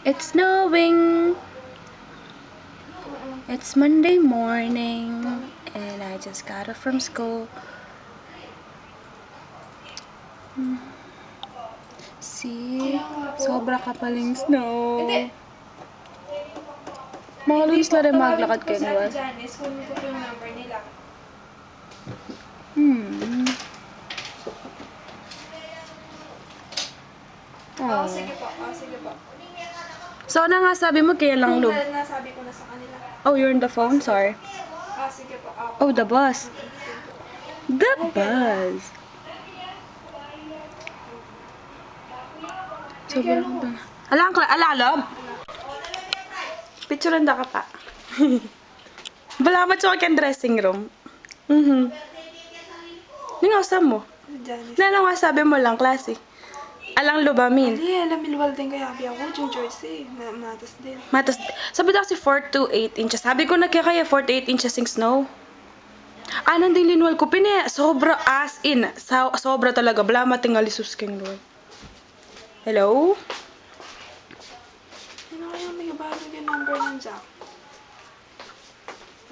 It's snowing. It's Monday morning and I just got off from school. See? Sobra kapaling snow. Mga lunes na rin maglakad kayo, diba? Janice, kunin ko po yung number nila. Oh. Sige po. Sige po. So, ano nga sabi mo? Kaya lang loob. Nasabi ko na sa kanila. Oh, you're on the phone? Sorry. Sige po. Oh, the bus. The bus. Sobrang ba? Alam, picturean da ka pa. Balamat sa akin dressing room. Ano nga sa mo? Janice. Ano nga sabi mo lang, klase? Alang lubamin. Hindi, alam milwal din kaya abi ako. Yung jersey. Matas din. Matas, sabi daw si 4 to 8 inches. Sabi ko na kaya 4 to 8 inches yung snow. Nanding linwal ko. Sobra as in. Sobra talaga. Bala matingali susking Lord. Hello? Ano kaya may bago yung number ng Jack?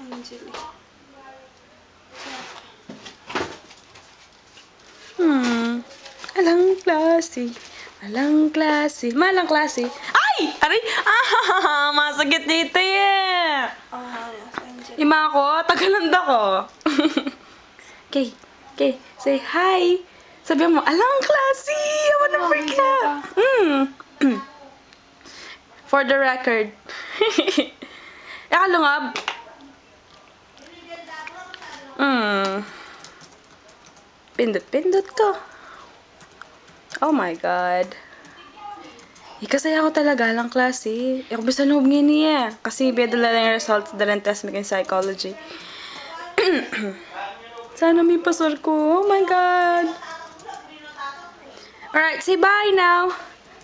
Angeli. Alang klase. Alang klase. Malang klase. Ay! Aray! Masagit dito eh. Angeli. Ima ko, tagalanda ko. Okay. Say hi. Sabi mo, alang klase. I wanna forget. For the record. Kalungab. Pindot ko. Oh my God. Ikasaya ko talaga lang klase. Ako bisa loob nga niya. Kasi bedala lang yung results dalang test mo psychology. Sana may pasar ko. Oh my God. Alright, say bye now.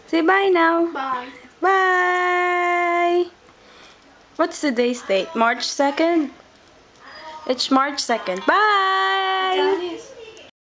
Say bye now. Bye. Bye. What's today's date? March 2nd? It's March 2nd. Bye. Janice.